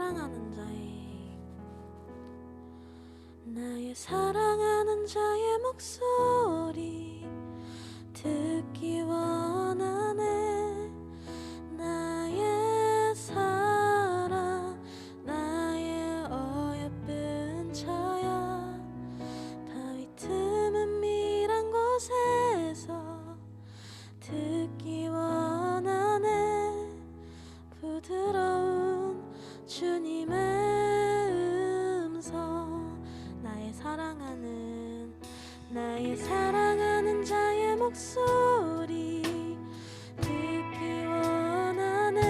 사랑하는 자의 나의 사랑하는 자의 목소리 듣기 원하네. 나의 사랑 나의 어여쁜 자야 바위 틈은 밀한 곳에서 듣기 원하네. 부드러운 주님의 음성 나의 사랑하는 자의 목소리 듣기 원하네.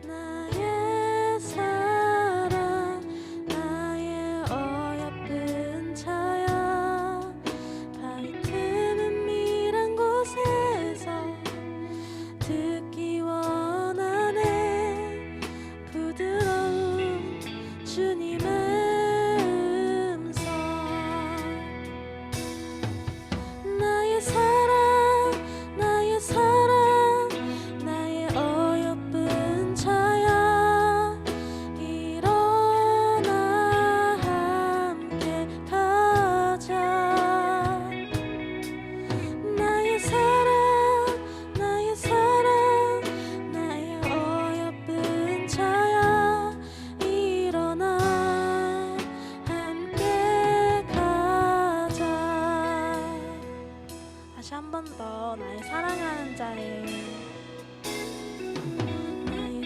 나의 사랑 나의 어여쁜 자야 바위 틈은 밀한 곳에서 듣기 원하네. 부드러운 주님의 한 번 더 나의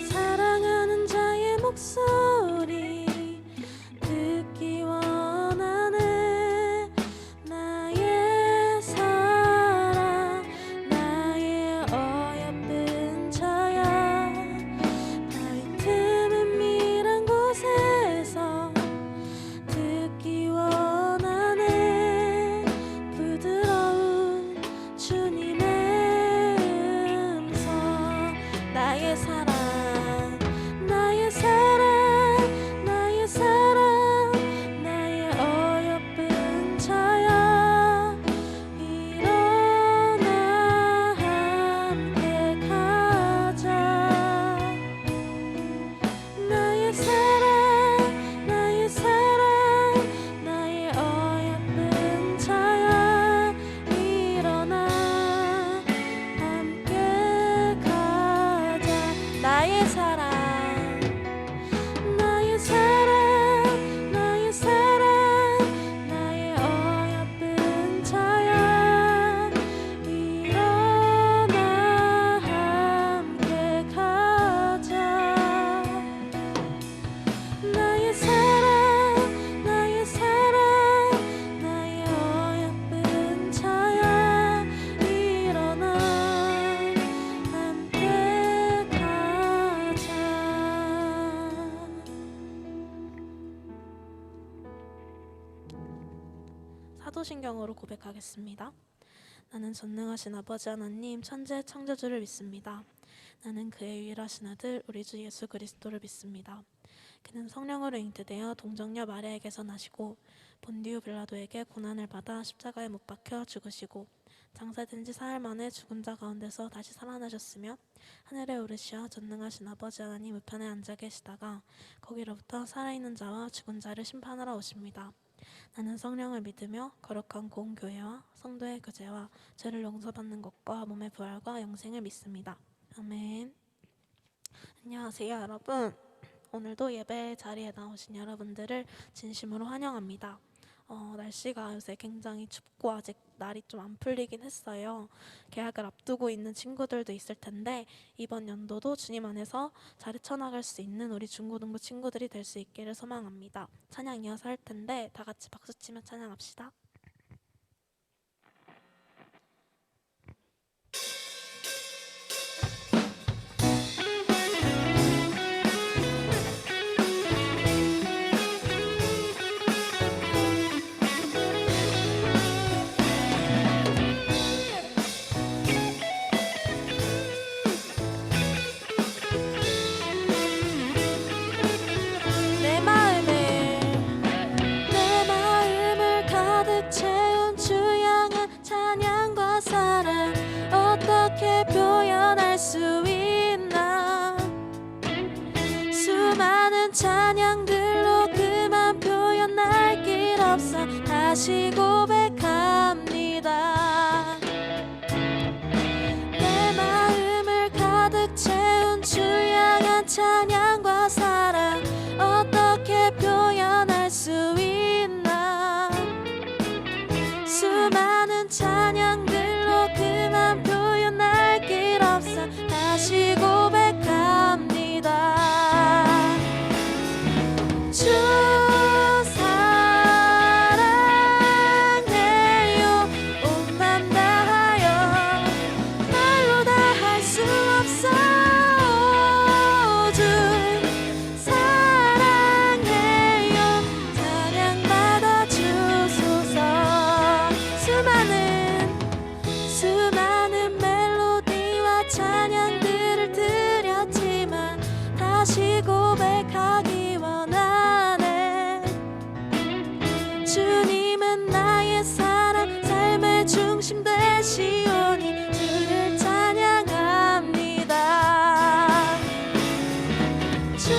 사랑하는 자의 목소리 듣기 원하네. 나의 사랑 나의 어여쁜 자야 바위 틈은 밀한 곳에서 듣기 원하네. 부드러운 주님의 음성 나의 사랑 나의 어여쁜 자야 일어나 함께 가자. 나의 사랑 나의 어여쁜 자야 일어나 함께 가자. 나의 사랑 나의 어여쁜 자야 일어나 함께 가자. 나의 사랑 나의 어여쁜 자야 일어나 함께 가자. 사도신경으로 고백하겠습니다. 나는 전능하신 아버지 하나님 천지의 창조주를 믿습니다. 나는 그의 유일하신 아들 우리 주 예수 그리스도를 믿습니다. 그는 성령으로 잉태되어 동정녀 마리아에게서 나시고 본디오 빌라도에게 고난을 받아 십자가에 못 박혀 죽으시고 장사된 지 사흘 만에 죽은 자 가운데서 다시 살아나셨으며 하늘에 오르시어 전능하신 아버지 하나님 우편에 앉아 계시다가 거기로부터 살아있는 자와 죽은 자를 심판하러 오십니다. 나는 성령을 믿으며 거룩한 공교회와 성도의 교제와 죄를 용서받는 것과 몸의 부활과 영생을 믿습니다. 아멘. 안녕하세요 여러분. 오늘도 예배 자리에 나오신 여러분들을 진심으로 환영합니다. 날씨가 요새 굉장히 춥고 아직 날이 좀 안 풀리긴 했어요. 계약을 앞두고 있는 친구들도 있을 텐데 이번 연도도 주님 안에서 잘 헤쳐나갈 수 있는 우리 중고등부 친구들이 될 수 있기를 소망합니다. 찬양 이어서 할 텐데 다 같이 박수치며 찬양합시다. 내 마음을 가득 다시 고백합니다. 내 마음을 가득 채운 주 향한 찬양과 사랑 어떻게 표현할 수 있나. 수많은 찬양들로 그만 표현할 길 없어 다시 고백합니다. 주 사랑해요. 온 맘 다하여 말로 다 할 수 없어. 주 사랑해요. 찬양받아 주소서. 수많은 멜로디와 찬양들을 드렸지만 다시 고백하기 원하네. 주님은 나의 사랑 삶의 중심 되시오니 주를 찬양합니다. 주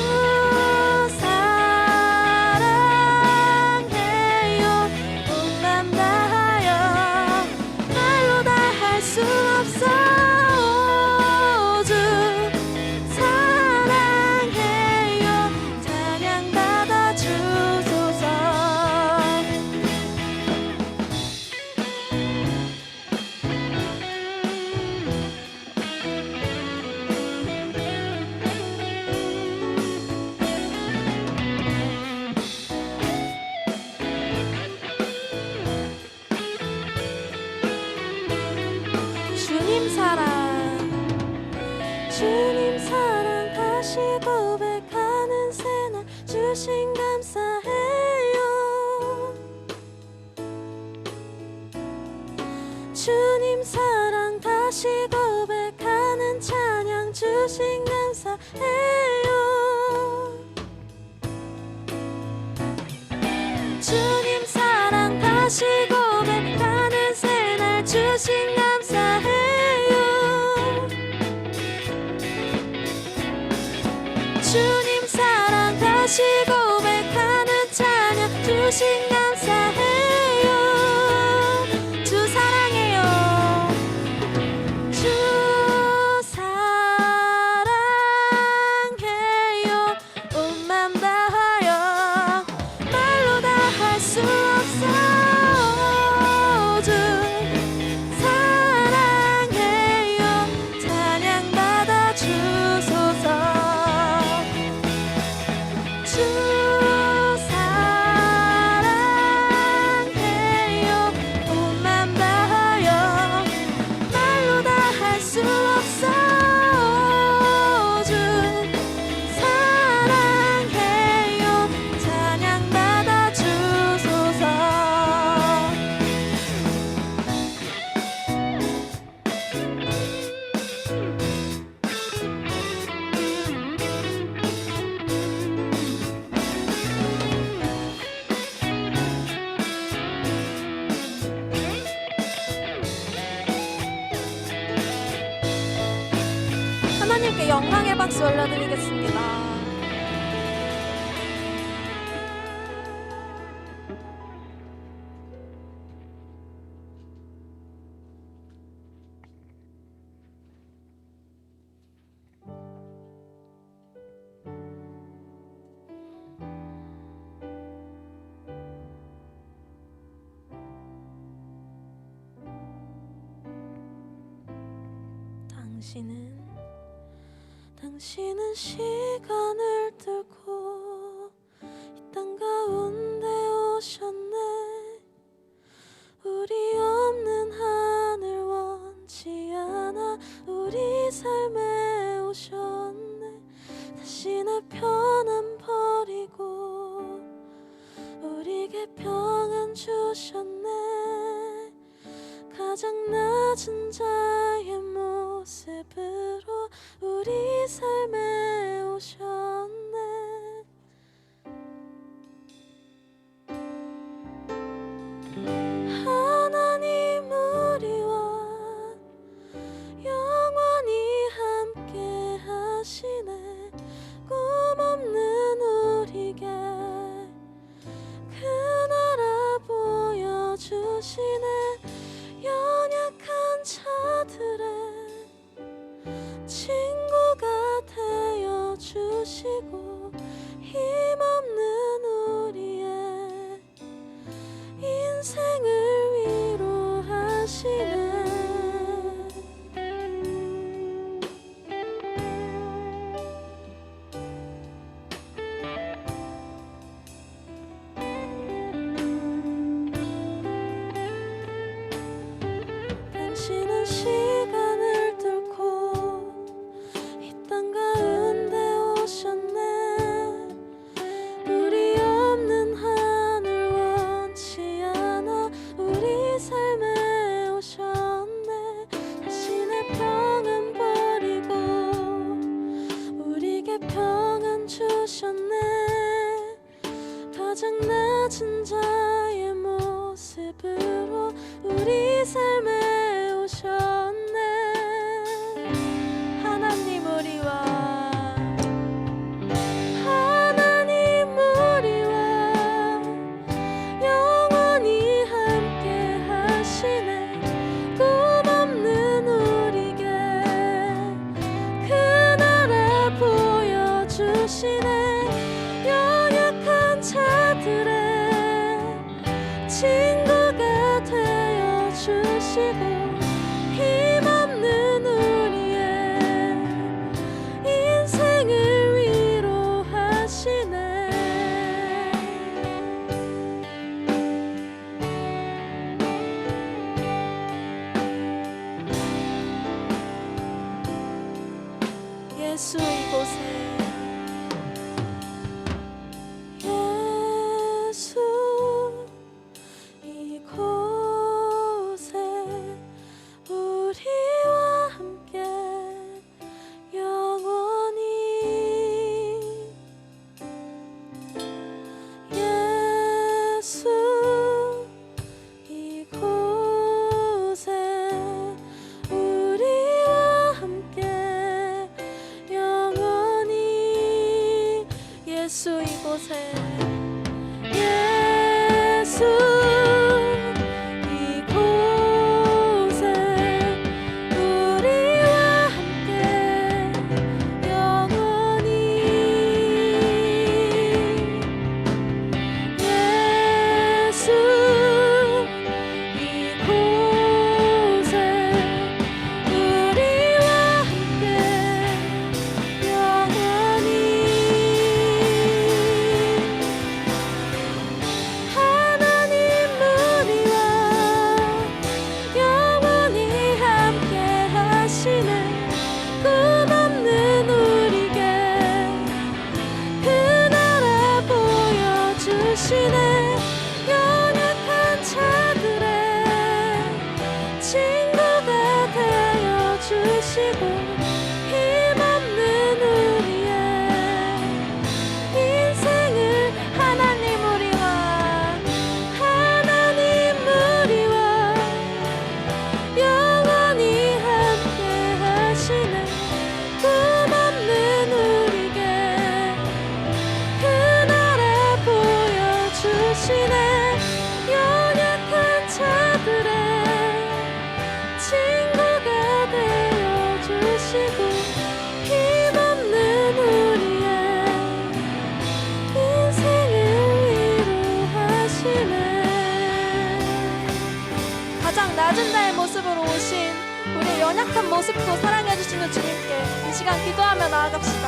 사랑해요. 온 맘 다하여 말로 다 할 수 없어. 주 사랑해요. 찬양받아 주소서. 주님 사랑 다시 고백하는 새날 주신 감사해요. 주님 사랑 다시 고백하는 찬양 주신 감사해요. 주님 사랑 다시 고백하는 새날 주신 감사해요. 주님 사랑 다시 고백하는 찬양 주신 감사해요. 주 사랑해요. 주 사랑해요. 온 맘 다하여 말로 다 할 수 없어. 주 사랑해요. 찬양받아 주소서. 주 사랑해요. 온 맘 다하여 말로 다 할 수 없어. 주 사랑해요. 찬양받아 주소서. 하나님께 영광의 박수 올려드리겠습니다. 당신은 시간을 뚫고 이 땅 가운데 오셨네. 우리 없는 하늘 원치 않아 우리 삶에 오셨네. 다시 내 편안 버리고 우리에게 평안 주셨네. 가장 낮은 자의 모습으로 우리 삶에 오셨네. 하나님 우리와 영원히 함께 하시네. 꿈 없는 우리에게 그 나라 보여 주시고 힘없는 우리의 인생을 위로하시네. 당신은 시간을 뚫고 이 땅 가운데 오셨네. 우리 없는 하늘 원치 않아 우리 삶에 오셨네. 자신의 평안 버리고 우리에게 평안 주셨네. 가장 낮은 자의 모습으로 우리 삶에 오셨네. 하나님 우리와 영원히 함께 하시네. 꿈없는 우리에게 그 나라 보여주시네. 연약한 자들의 친구가 되어 주시고 힘없는 우리의 인생을 위로하시네. 예수 이곳에 예수 이곳에 우리와 함께 영원히 예수 이곳에 우리와 함께 영원히 예수 이곳에 예수 이곳에 우리와 함께 영원히 예수 이곳에 우리와 함께 영원히 하나님 우리와 영원히 함께 하시네. 꿈없는 우리에게 그 나라 보여주시네. 연약한 자들의 친구가 되어 주시고 힘없는 우리의 인생을 하나님 우리와 영원히 함께 하시네. 꿈없는 우리에게 그 나라 보여주시네. 연약한 자들의 친구가 되어 주시고 힘없는 우리의 인생을 위로하시네. 가장 낮은 자의 모습으로 오신 우리의 연약한 모습도 사랑해 주시는 주님께 이 시간 기도하며 나아갑시다.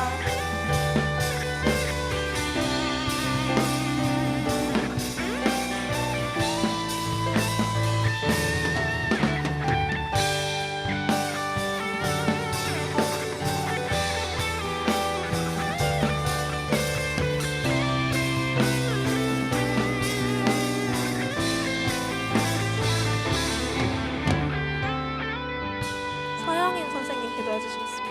서영인 선생님 기도해 주시겠습니다.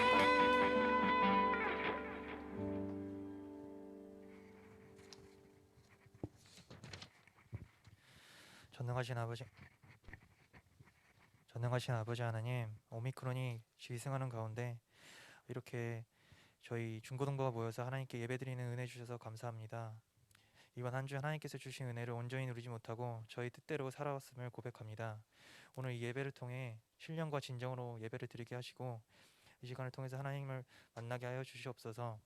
전능하신 아버지 하나님, 오미크론이 지승하는 가운데 이렇게 저희 중고등부가 모여서 하나님께 예배드리는 은혜 주셔서 감사합니다. 이번 한 주 하나님께서 주신 은혜를 온전히 누리지 못하고 저희 뜻대로 살아왔음을 고백합니다. 오늘 이 예배를 통해 신령과 진정으로 예배를 드리게 하시고 이 시간을 통해서 하나님을 만나게 하여 주시옵소서.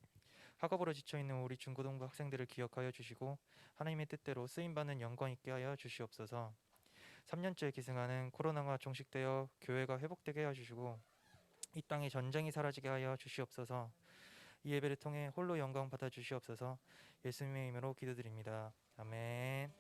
학업으로 지쳐있는 우리 중고등부 학생들을 기억하여 주시고 하나님의 뜻대로 쓰임받는 영광 있게 하여 주시옵소서. 3년째 기승하는 코로나가 종식되어 교회가 회복되게 하여 주시고 이 땅에 전쟁이 사라지게 하여 주시옵소서. 이 예배를 통해 홀로 영광 받아 주시옵소서. 예수님의 이름으로 기도드립니다. 아멘.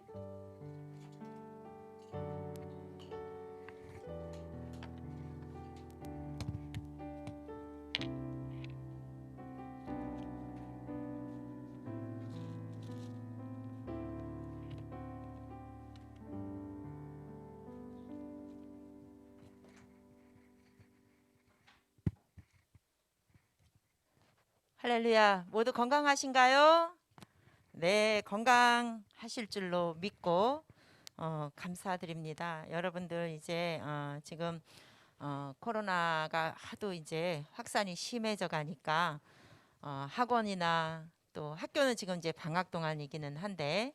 할렐루야. 모두 건강하신가요? 네, 건강하실 줄로 믿고 감사드립니다. 여러분들 이제 지금 코로나가 하도 이제 확산이 심해져 가니까 학원이나 또 학교는 지금 이제 방학 동안이기는 한데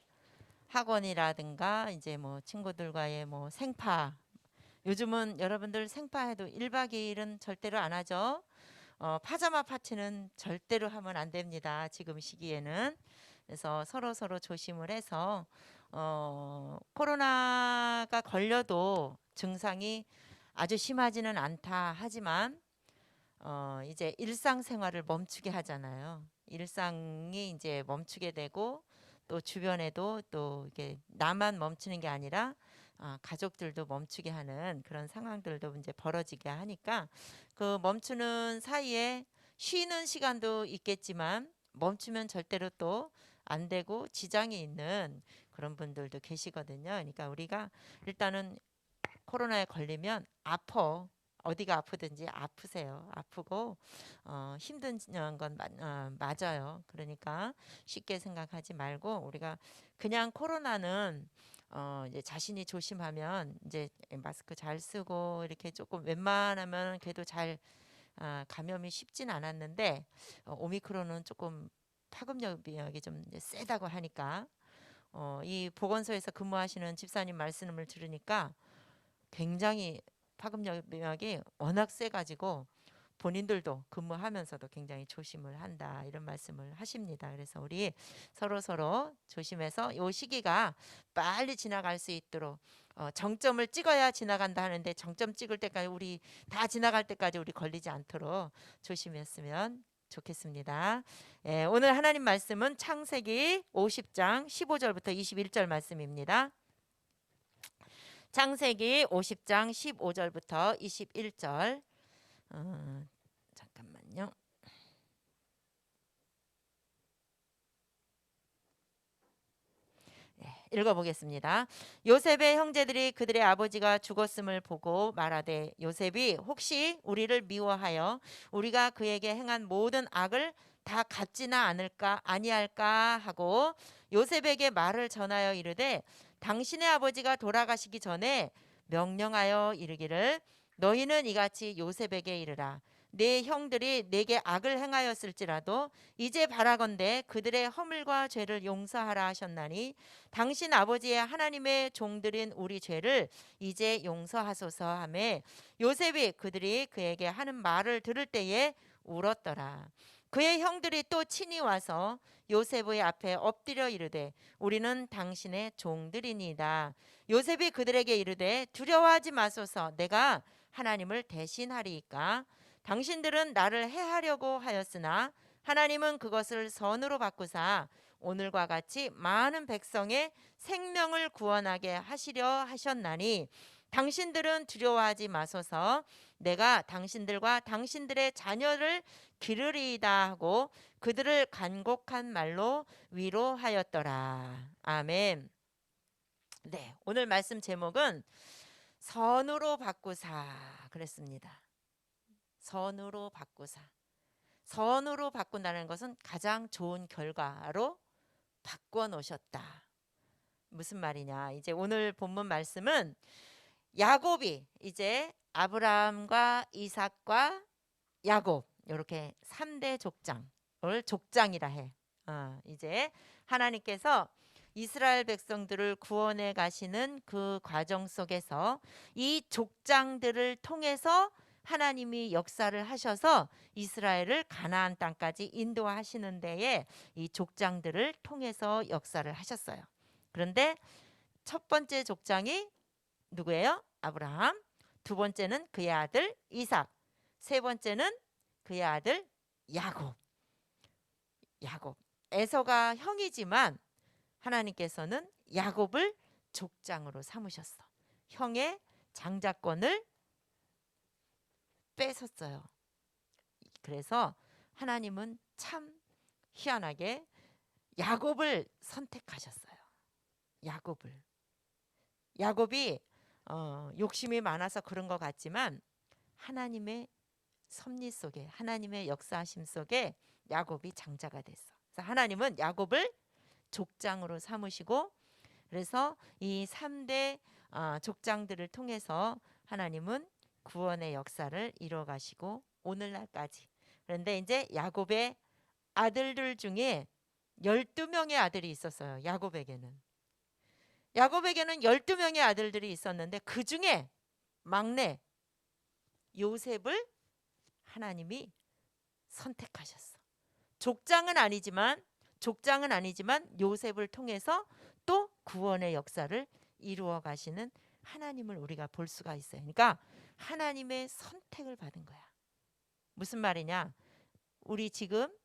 학원이라든가 이제 뭐 친구들과의 뭐 생파, 요즘은 여러분들 생파해도 1박 2일은 절대로 안 하죠. 파자마 파티는 절대로 하면 안 됩니다. 지금 시기에는. 그래서 서로 조심을 해서 코로나가 걸려도 증상이 아주 심하지는 않다 하지만 이제 일상생활을 멈추게 하잖아요. 일상이 이제 멈추게 되고 또 주변에도 또 이게 나만 멈추는 게 아니라 가족들도 멈추게 하는 그런 상황들도 이제 벌어지게 하니까 그 멈추는 사이에 쉬는 시간도 있겠지만 멈추면 절대로 또 안 되고 지장이 있는 그런 분들도 계시거든요. 그러니까 우리가 일단은 코로나에 걸리면 어디가 아프든지 아프세요. 아프고 힘든 건 맞아요. 그러니까 쉽게 생각하지 말고 우리가 그냥 코로나는 이제 자신이 조심하면 이제 마스크 잘 쓰고 이렇게 조금 웬만하면 그래도 잘 감염이 쉽진 않았는데 오미크론은 조금 파급력이 좀 이제 세다고 하니까 이 보건소에서 근무하시는 집사님 말씀을 들으니까 굉장히 파급력이 워낙 세가지고 본인들도 근무하면서도 굉장히 조심을 한다 이런 말씀을 하십니다. 그래서 우리 서로 조심해서 이 시기가 빨리 지나갈 수 있도록 정점을 찍어야 지나간다 하는데 정점 찍을 때까지 우리 다 지나갈 때까지 우리 걸리지 않도록 조심했으면 좋겠습니다. 예, 오늘 하나님 말씀은 창세기 50장 15절부터 21절 말씀입니다. 창세기 50장 15절부터 21절 잠깐만요. 읽어보겠습니다. 요셉의 형제들이 그들의 아버지가 죽었음을 보고 말하되 요셉이 혹시 우리를 미워하여 우리가 그에게 행한 모든 악을 다 갚지나 않을까 아니할까 하고 요셉에게 말을 전하여 이르되 당신의 아버지가 돌아가시기 전에 명령하여 이르기를 너희는 이같이 요셉에게 이르라 내 형들이 내게 악을 행하였을지라도 이제 바라건대 그들의 허물과 죄를 용서하라 하셨나니 당신 아버지의 하나님의 종들인 우리 죄를 이제 용서하소서 하매 요셉이 그들이 그에게 하는 말을 들을 때에 울었더라. 그의 형들이 또 친히 와서 요셉의 앞에 엎드려 이르되 우리는 당신의 종들이니이다. 요셉이 그들에게 이르되 두려워하지 마소서 내가 하나님을 대신하리이까 당신들은 나를 해하려고 하였으나 하나님은 그것을 선으로 바꾸사 오늘과 같이 많은 백성의 생명을 구원하게 하시려 하셨나니 당신들은 두려워하지 마소서 내가 당신들과 당신들의 자녀를 기르리이다 하고 그들을 간곡한 말로 위로하였더라. 아멘. 네, 오늘 말씀 제목은 선으로 바꾸사 그랬습니다. 선으로 바꾸사. 선으로 바꾼다는 것은 가장 좋은 결과로 바꿔 놓으셨다. 무슨 말이냐? 이제 오늘 본문 말씀은 야곱이 이제 아브라함과 이삭과 야곱 이렇게 3대 족장을 족장이라 해. 이제 하나님께서 이스라엘 백성들을 구원해 가시는 그 과정 속에서 이 족장들을 통해서 하나님이 역사를 하셔서 이스라엘을 가나안 땅까지 인도하시는 데에 이 족장들을 통해서 역사를 하셨어요. 그런데 첫 번째 족장이 누구예요? 아브라함. 두 번째는 그의 아들 이삭. 세 번째는 그의 아들 야곱. 에서가 형이지만 하나님께서는 야곱을 족장으로 삼으셨어. 형의 장자권을 뺏었어요. 그래서 하나님은 참 희한하게 야곱을 선택하셨어요. 야곱이 욕심이 많아서 그런 것 같지만 하나님의 섭리 속에, 하나님의 역사하심 속에 야곱이 장자가 됐어. 그래서 하나님은 야곱을 족장으로 삼으시고, 그래서 이 3대 족장들을 통해서 하나님은 구원의 역사를 이루어 가시고 오늘날까지. 그런데 이제 야곱의 아들들 중에 12명의 아들이 있었어요. 야곱에게는 12명의 아들들이 있었는데 그 중에 막내 요셉을 하나님이 선택하셨어. 족장은 아니지만 요셉을 통해서 또 구원의 역사를 이루어 가시는 하나님을 우리가 볼 수가 있어요. 그러니까 하나님의 선택을 받은 거야. 무슨 말이냐? 우리 지금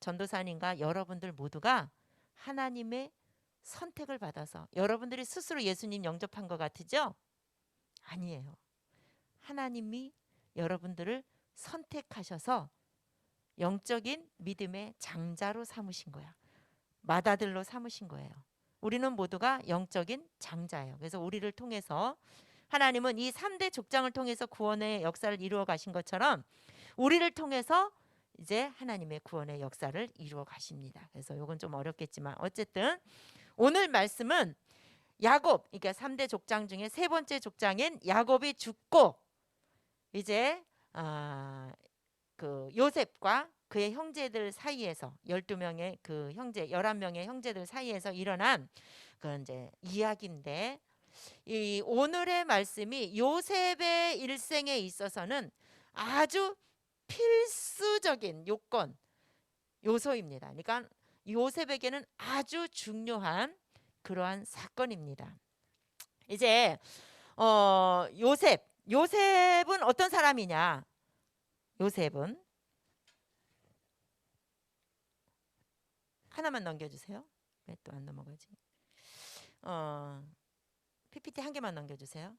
전도사님과 여러분들 모두가 하나님의 선택을 받아서, 여러분들이 스스로 예수님 영접한 것 같으죠? 아니에요. 하나님이 여러분들을 선택하셔서 영적인 믿음의 장자로 삼으신 거야. 맏아들로 삼으신 거예요. 우리는 모두가 영적인 장자예요. 그래서 우리를 통해서 하나님은 이 3대 족장을 통해서 구원의 역사를 이루어 가신 것처럼 우리를 통해서 이제 하나님의 구원의 역사를 이루어 가십니다. 그래서 이건 좀 어렵겠지만 어쨌든 오늘 말씀은 야곱, 그러니까 3대 족장 중에 세 번째 족장인 야곱이 죽고 이제 그 요셉과 그의 형제들 사이에서 12명의 그 형제, 11명의 형제들 사이에서 일어난 그 이제 이야기인데, 이 오늘의 말씀이 요셉의 일생에 있어서는 아주 필수적인 요소입니다. 그러니까 요셉에게는 아주 중요한 그러한 사건입니다. 이제 요셉은 어떤 사람이냐? 요셉은 하나만 넘겨주세요. 왜 또 안 넘어가지? PPT 한 개만 넘겨주세요.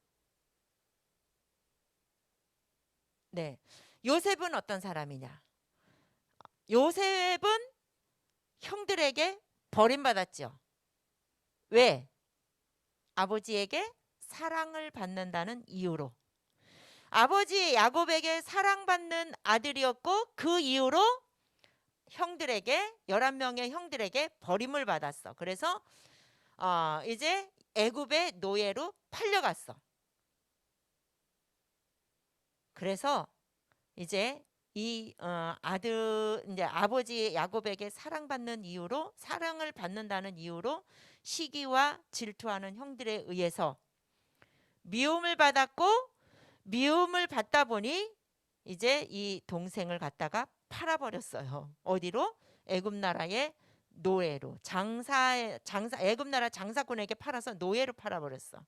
네, 요셉은 어떤 사람이냐? 요셉은 형들에게 버림받았죠. 왜? 아버지에게 사랑을 받는다는 이유로. 아버지 야곱에게 사랑받는 아들이었고 그 이유로 형들에게 11명의 형들에게 버림을 받았어. 그래서 이제 애굽의 노예로 팔려갔어. 그래서 이제 이 아들, 이제 아버지 야곱에게 사랑을 받는다는 이유로 시기와 질투하는 형들에 의해서 미움을 받았고, 미움을 받다 보니 이제 이 동생을 갖다가 팔아버렸어요. 어디로? 애굽 나라의 노예로, 애굽 나라 장사꾼에게 팔아서 노예로 팔아버렸어.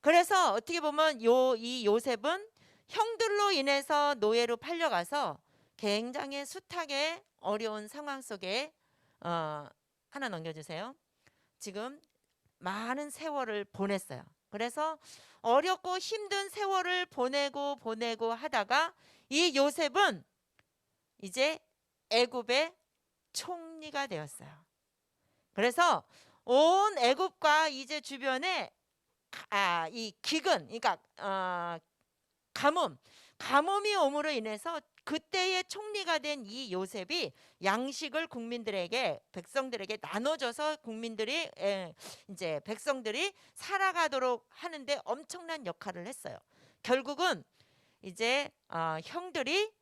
그래서 어떻게 보면 이 요셉은 형들로 인해서 노예로 팔려가서 굉장히 숱하게 어려운 상황 속에 하나 넘겨주세요. 지금 많은 세월을 보냈어요. 그래서 어렵고 힘든 세월을 보내고 하다가 이 요셉은 이제 애굽의 총리가 되었어요. 그래서 온 애굽과 이제 주변에 이 기근, 그러니까 가뭄이 옴으로 인해서 그때의 총리가 된 이 요셉이 양식을 백성들에게 나눠줘서 이제 백성들이 살아가도록 하는데 엄청난 역할을 했어요. 결국은 이제 형들이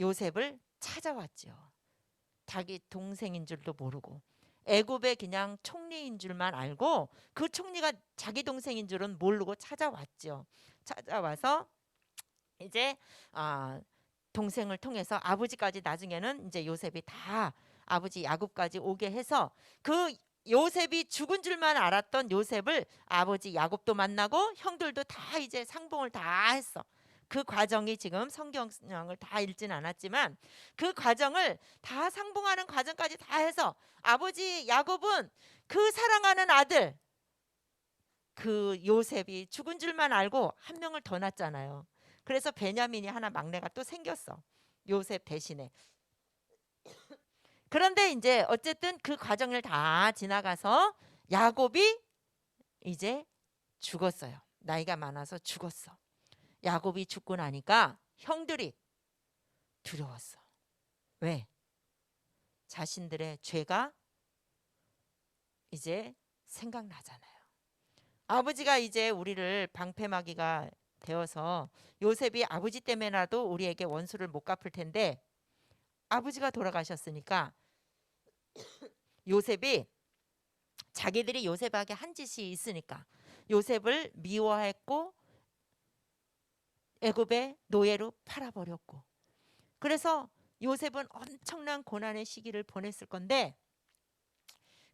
요셉을 찾아왔죠. 자기 동생인 줄도 모르고 애굽의 그냥 총리인 줄만 알고 그 총리가 자기 동생인 줄은 모르고 찾아왔죠. 찾아와서 이제 동생을 통해서 아버지까지 나중에는 이제 요셉이 다 아버지 야곱까지 오게 해서 그 요셉이 죽은 줄만 알았던 요셉을 아버지 야곱도 만나고 형들도 다 이제 상봉을 다 했어. 그 과정이 지금 성경을 다 읽진 않았지만 그 과정을 다 상봉하는 과정까지 다 해서 아버지 야곱은 그 사랑하는 아들 그 요셉이 죽은 줄만 알고 한 명을 더 낳았잖아요. 그래서 베냐민이 하나 막내가 또 생겼어. 요셉 대신에. 그런데 이제 어쨌든 그 과정을 다 지나가서 야곱이 이제 죽었어요. 나이가 많아서 죽었어. 야곱이 죽고 나니까 형들이 두려웠어. 왜? 자신들의 죄가 이제 생각나잖아요. 아버지가 이제 우리를 방패막이가 되어서 요셉이 아버지 때문에라도 우리에게 원수를 못 갚을 텐데 아버지가 돌아가셨으니까 요셉이 자기들이 요셉에게 한 짓이 있으니까 요셉을 미워했고 애굽의 노예로 팔아버렸고 그래서 요셉은 엄청난 고난의 시기를 보냈을 건데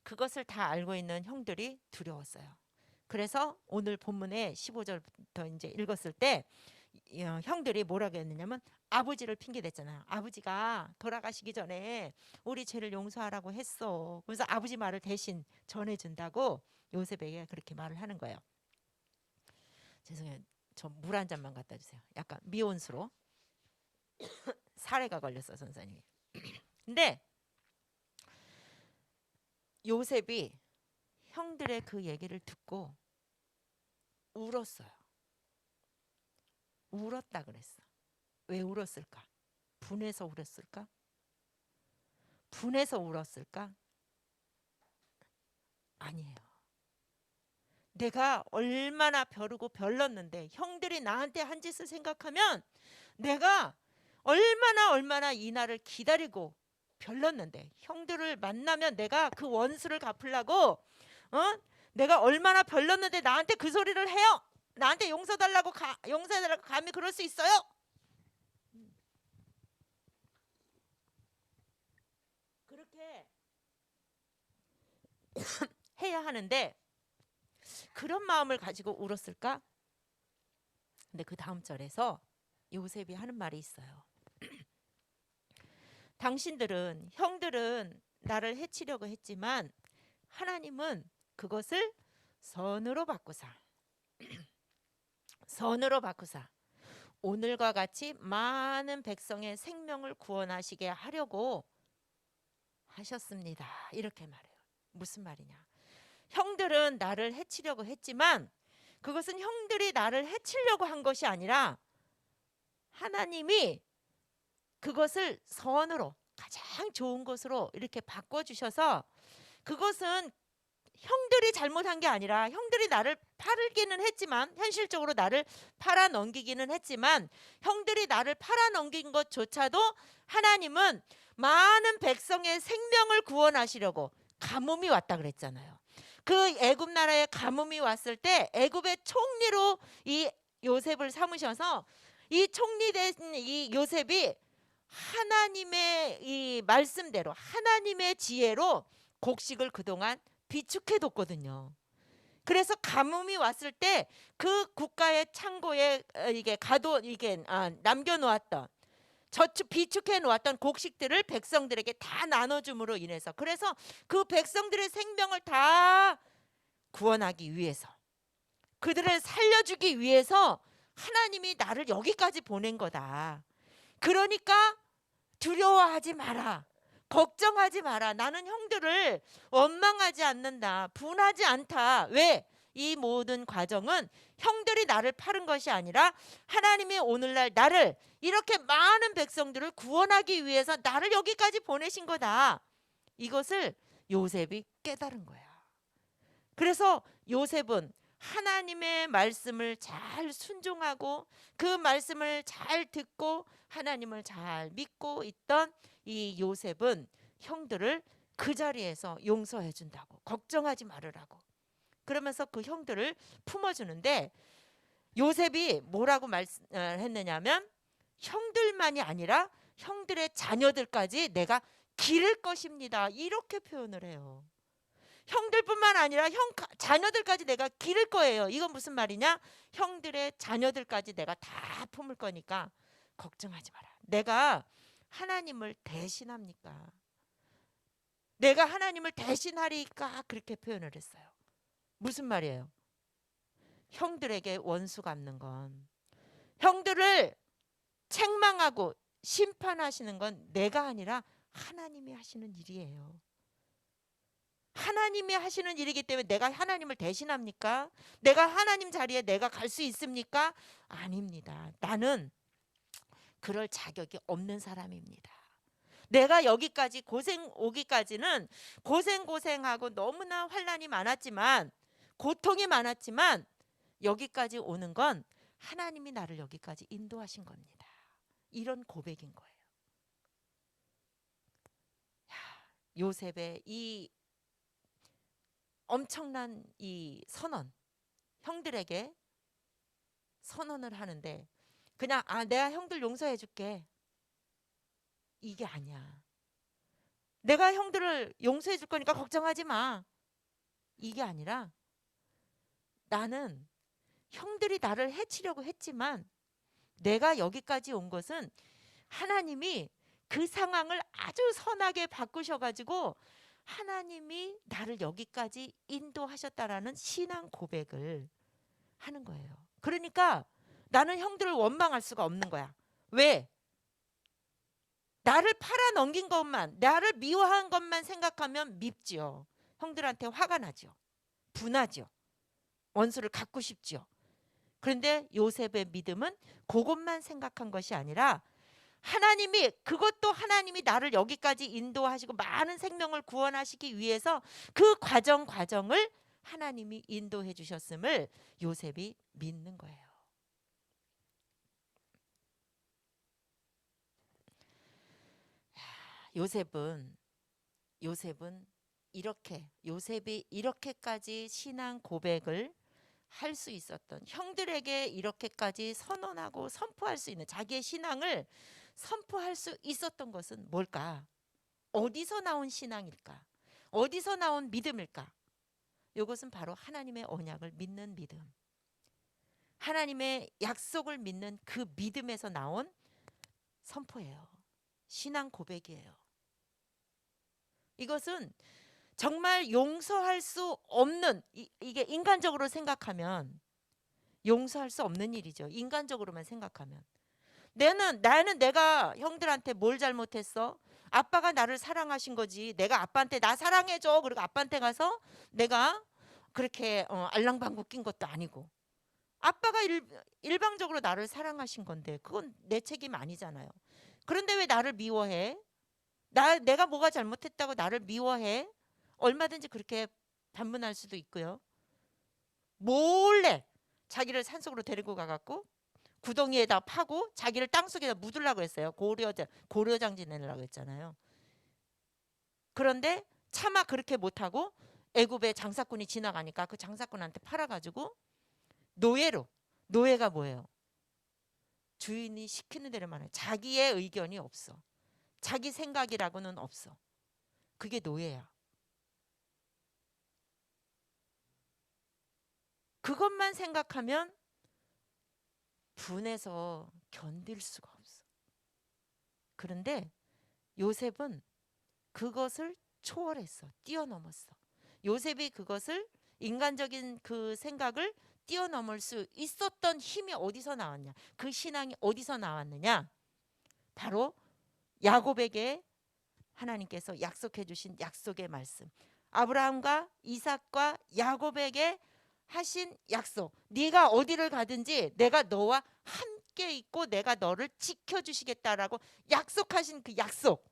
그것을 다 알고 있는 형들이 두려웠어요. 그래서 오늘 본문의 15절부터 이제 읽었을 때 형들이 뭐라고 했느냐면 아버지를 핑계댔잖아요. 아버지가 돌아가시기 전에 우리 죄를 용서하라고 했어. 그래서 아버지 말을 대신 전해준다고 요셉에게 그렇게 말을 하는 거예요. 죄송해요. 저 물 한 잔만 갖다 주세요. 약간 미온수로 사례가 걸렸어 선생님이. 근데 요셉이 형들의 그 얘기를 듣고 울었어요. 울었다 그랬어. 왜 울었을까? 분해서 울었을까? 분해서 울었을까? 아니에요. 내가 얼마나 벼르고 별렀는데 형들이 나한테 한 짓을 생각하면 내가 얼마나 이 날을 기다리고 별렀는데 형들을 만나면 내가 그 원수를 갚으려고 내가 얼마나 별렀는데 나한테 그 소리를 해요. 나한테 용서달라고 감히 그럴 수 있어요? 그렇게 해야 하는데 그런 마음을 가지고 울었을까? 근데 그 다음 절에서 요셉이 하는 말이 있어요. 당신들은 형들은 나를 해치려고 했지만 하나님은 그것을 선으로 바꾸사 선으로 바꾸사 오늘과 같이 많은 백성의 생명을 구원하시게 하려고 하셨습니다. 이렇게 말해요. 무슨 말이냐? 형들은 나를 해치려고 했지만 그것은 형들이 나를 해치려고 한 것이 아니라 하나님이 그것을 선으로 가장 좋은 것으로 이렇게 바꿔주셔서 그것은 형들이 잘못한 게 아니라 형들이 나를 팔기는 했지만 현실적으로 나를 팔아 넘기기는 했지만 형들이 나를 팔아 넘긴 것조차도 하나님은 많은 백성의 생명을 구원하시려고 가뭄이 왔다 그랬잖아요. 그 애굽 나라에 가뭄이 왔을 때 애굽의 총리로 이 요셉을 삼으셔서 이 총리된 이 요셉이 하나님의 이 말씀대로 하나님의 지혜로 곡식을 그동안 비축해뒀거든요. 그래서 가뭄이 왔을 때 그 국가의 창고에 남겨놓았던 비축해 놓았던 곡식들을 백성들에게 다 나눠줌으로 인해서 그래서 그 백성들의 생명을 다 구원하기 위해서 그들을 살려주기 위해서 하나님이 나를 여기까지 보낸 거다. 그러니까 두려워하지 마라. 걱정하지 마라. 나는 형들을 원망하지 않는다. 분하지 않다. 왜? 이 모든 과정은 형들이 나를 파는 것이 아니라 하나님이 오늘날 나를 이렇게 많은 백성들을 구원하기 위해서 나를 여기까지 보내신 거다. 이것을 요셉이 깨달은 거야. 그래서 요셉은 하나님의 말씀을 잘 순종하고 그 말씀을 잘 듣고 하나님을 잘 믿고 있던 이 요셉은 형들을 그 자리에서 용서해 준다고 걱정하지 말으라고 그러면서 그 형들을 품어주는데 요셉이 뭐라고 말했느냐면 형들만이 아니라 형들의 자녀들까지 내가 기를 것입니다. 이렇게 표현을 해요. 형들뿐만 아니라 자녀들까지 내가 기를 거예요. 이건 무슨 말이냐? 형들의 자녀들까지 내가 다 품을 거니까 걱정하지 마라. 내가 하나님을 대신합니까? 내가 하나님을 대신하리까? 그렇게 표현을 했어요. 무슨 말이에요? 형들에게 원수 갚는 건, 형들을 책망하고 심판하시는 건 내가 아니라 하나님이 하시는 일이에요. 하나님이 하시는 일이기 때문에 내가 하나님을 대신합니까? 내가 하나님 자리에 내가 갈 수 있습니까? 아닙니다. 나는 그럴 자격이 없는 사람입니다. 내가 여기까지 오기까지는 고생하고 너무나 환난이 많았지만, 고통이 많았지만, 여기까지 오는 건 하나님이 나를 여기까지 인도하신 겁니다. 이런 고백인 거예요. 요셉의 이 엄청난 이 선언, 형들에게 선언을 하는데 그냥 내가 형들 용서해 줄게, 이게 아니야. 내가 형들을 용서해 줄 거니까 걱정하지 마, 이게 아니라 나는 형들이 나를 해치려고 했지만 내가 여기까지 온 것은 하나님이 그 상황을 아주 선하게 바꾸셔가지고 하나님이 나를 여기까지 인도하셨다라는 신앙 고백을 하는 거예요. 그러니까 나는 형들을 원망할 수가 없는 거야. 왜? 나를 팔아넘긴 것만, 나를 미워한 것만 생각하면 밉지요. 형들한테 화가 나죠. 분하죠. 원수를 갖고 싶죠. 그런데 요셉의 믿음은 그것만 생각한 것이 아니라 그것도 하나님이 나를 여기까지 인도하시고 많은 생명을 구원하시기 위해서 그 과정을 하나님이 인도해 주셨음을 요셉이 믿는 거예요. 요셉이 이렇게까지 신앙 고백을 할 수 있었던, 형들에게 이렇게까지 선언하고 선포할 수 있는, 자기의 신앙을 선포할 수 있었던 것은 뭘까? 어디서 나온 신앙일까? 어디서 나온 믿음일까? 이것은 바로 하나님의 언약을 믿는 믿음, 하나님의 약속을 믿는 그 믿음에서 나온 선포예요. 신앙 고백이에요. 이것은 정말 용서할 수 없는, 이게 인간적으로 생각하면 용서할 수 없는 일이죠. 인간적으로만 생각하면. 나는 내가 형들한테 뭘 잘못했어? 아빠가 나를 사랑하신 거지. 내가 아빠한테 나 사랑해줘, 그리고 아빠한테 가서 내가 그렇게 알랑방구 낀 것도 아니고, 아빠가 일방적으로 나를 사랑하신 건데 그건 내 책임 아니잖아요. 그런데 왜 나를 미워해? 내가 뭐가 잘못했다고 나를 미워해? 얼마든지 그렇게 반문할 수도 있고요. 몰래 자기를 산속으로 데리고 가갖고 구덩이에다 파고 자기를 땅속에다 묻으려고 했어요. 고려장지 내려고 했잖아요. 그런데 차마 그렇게 못하고 애굽의 장사꾼이 지나가니까 그 장사꾼한테 팔아가지고 노예가 뭐예요? 주인이 시키는 대로만 해. 자기의 의견이 없어. 자기 생각이라고는 없어. 그게 노예야. 그것만 생각하면 분해서 견딜 수가 없어. 그런데 요셉은 그것을 초월했어. 뛰어넘었어. 요셉이 그것을, 인간적인 그 생각을 뛰어넘을 수 있었던 힘이 어디서 나왔냐? 그 신앙이 어디서 나왔느냐? 바로 야곱에게 하나님께서 약속해 주신 약속의 말씀, 아브라함과 이삭과 야곱에게 하신 약속, 네가 어디를 가든지 내가 너와 함께 있고 내가 너를 지켜주시겠다라고 약속하신 그 약속.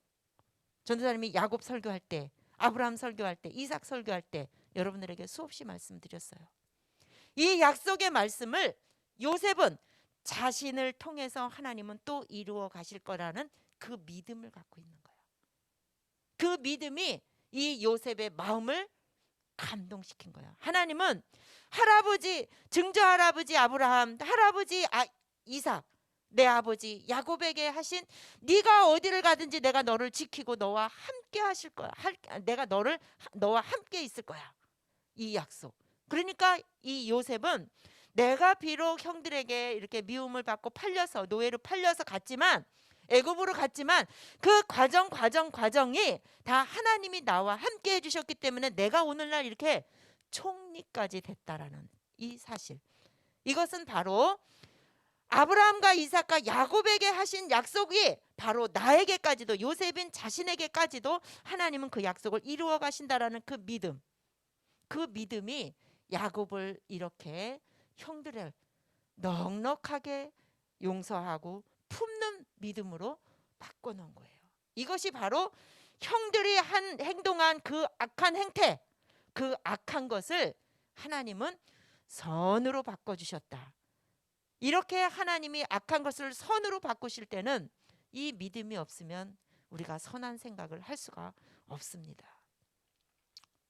전도사님이 야곱 설교할 때, 아브라함 설교할 때, 이삭 설교할 때 여러분들에게 수없이 말씀드렸어요. 이 약속의 말씀을 요셉은 자신을 통해서 하나님은 또 이루어 가실 거라는 그 믿음을 갖고 있는 거예요. 그 믿음이 이 요셉의 마음을 감동시킨 거야. 하나님은 할아버지, 증조 할아버지 아브라함, 할아버지 이삭, 내 아버지 야곱에게 하신 네가 어디를 가든지 내가 너를 지키고 너와 함께 하실 거야. 내가 너와 함께 있을 거야. 이 약속. 그러니까 이 요셉은 내가 비록 형들에게 이렇게 미움을 받고 팔려서 노예로 팔려서 갔지만 애굽으로 갔지만 그 과정이 다 하나님이 나와 함께 해주셨기 때문에 내가 오늘날 이렇게 총리까지 됐다라는 이 사실. 이것은 바로 아브라함과 이삭과 야곱에게 하신 약속이 바로 나에게까지도 요셉인 자신에게까지도 하나님은 그 약속을 이루어 가신다라는 그 믿음. 그 믿음이 야곱을 이렇게 형들을 넉넉하게 용서하고 품는 믿음으로 바꿔놓은 거예요. 이것이 바로 형들이 행동한 그 악한 행태, 그 악한 것을 하나님은 선으로 바꿔주셨다. 이렇게 하나님이 악한 것을 선으로 바꾸실 때는 이 믿음이 없으면 우리가 선한 생각을 할 수가 없습니다.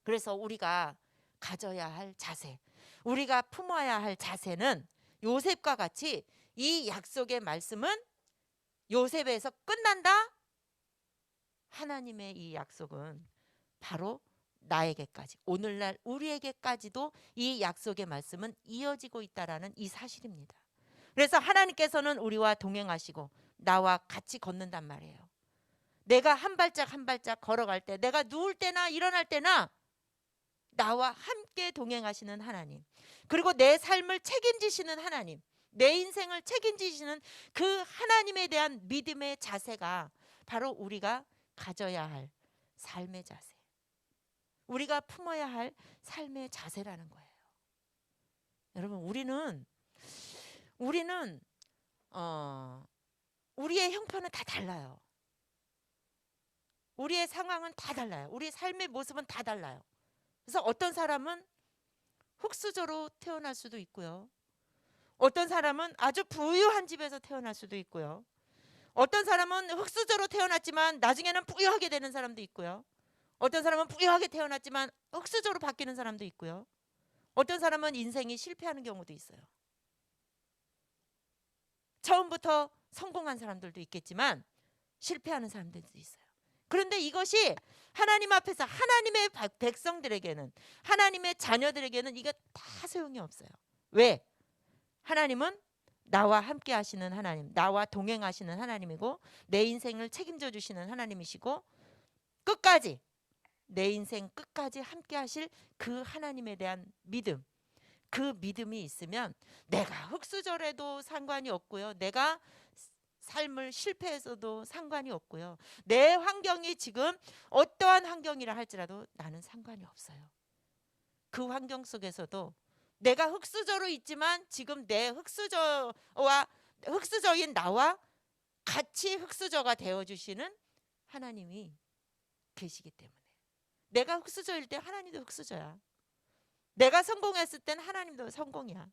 그래서 우리가 가져야 할 자세, 우리가 품어야 할 자세는 요셉과 같이 이 약속의 말씀은 요셉에서 끝난다? 하나님의 이 약속은 바로 나에게까지, 오늘날 우리에게까지도 이 약속의 말씀은 이어지고 있다라는 이 사실입니다. 그래서 하나님께서는 우리와 동행하시고 나와 같이 걷는단 말이에요. 내가 한 발짝 한 발짝 걸어갈 때, 내가 누울 때나 일어날 때나 나와 함께 동행하시는 하나님, 그리고 내 삶을 책임지시는 하나님, 내 인생을 책임지시는 그 하나님에 대한 믿음의 자세가 바로 우리가 가져야 할 삶의 자세, 우리가 품어야 할 삶의 자세라는 거예요. 여러분, 우리는 우리의 형편은 다 달라요. 우리의 상황은 다 달라요. 우리의 삶의 모습은 다 달라요. 그래서 어떤 사람은 흙수저로 태어날 수도 있고요. 어떤 사람은 아주 부유한 집에서 태어날 수도 있고요. 어떤 사람은 흙수저로 태어났지만 나중에는 부유하게 되는 사람도 있고요. 어떤 사람은 부유하게 태어났지만 흙수저로 바뀌는 사람도 있고요. 어떤 사람은 인생이 실패하는 경우도 있어요. 처음부터 성공한 사람들도 있겠지만 실패하는 사람들도 있어요. 그런데 이것이 하나님 앞에서 하나님의 백성들에게는, 하나님의 자녀들에게는 이게 다 소용이 없어요. 왜? 하나님은 나와 함께 하시는 하나님, 나와 동행하시는 하나님이고 내 인생을 책임져 주시는 하나님이시고 끝까지, 내 인생 끝까지 함께 하실 그 하나님에 대한 믿음, 그 믿음이 있으면 내가 흙수저라도 상관이 없고요. 내가 삶을 실패해서도 상관이 없고요. 내 환경이 지금 어떠한 환경이라 할지라도 나는 상관이 없어요. 그 환경 속에서도 내가 흙수저로 있지만 지금 내 흙수저인 나와 같이 흙수저가 되어주시는 하나님이 계시기 때문에, 내가 흙수저일 때 하나님도 흙수저야. 내가 성공했을 땐 하나님도 성공이야.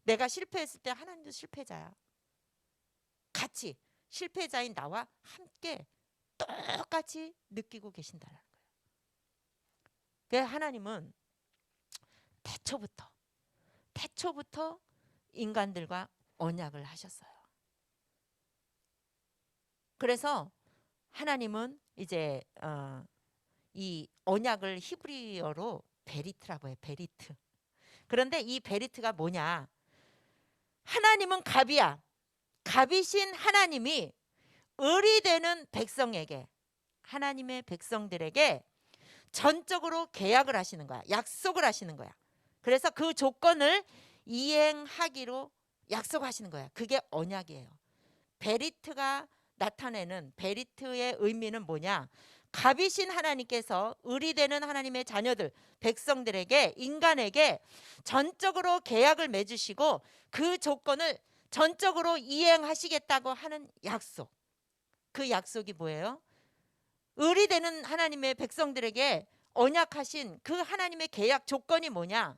내가 실패했을 때 하나님도 실패자야. 같이 실패자인 나와 함께 똑같이 느끼고 계신다는 거예요. 그래서 하나님은 태초부터 인간들과 언약을 하셨어요. 그래서 하나님은 이제 이 언약을 히브리어로 베리트라고 해요. 베리트. 그런데 이 베리트가 뭐냐? 하나님은 갑이야. 갑이신 하나님이 의리되는 백성에게, 하나님의 백성들에게 전적으로 계약을 하시는 거야. 약속을 하시는 거야. 그래서 그 조건을 이행하기로 약속하시는 거야. 그게 언약이에요. 베리트가 나타내는 베리트의 의미는 뭐냐? 갑이신 하나님께서 의리되는 하나님의 자녀들, 백성들에게, 인간에게 전적으로 계약을 맺으시고 그 조건을 전적으로 이행하시겠다고 하는 약속. 그 약속이 뭐예요? 의리되는 하나님의 백성들에게 언약하신 그 하나님의 계약 조건이 뭐냐?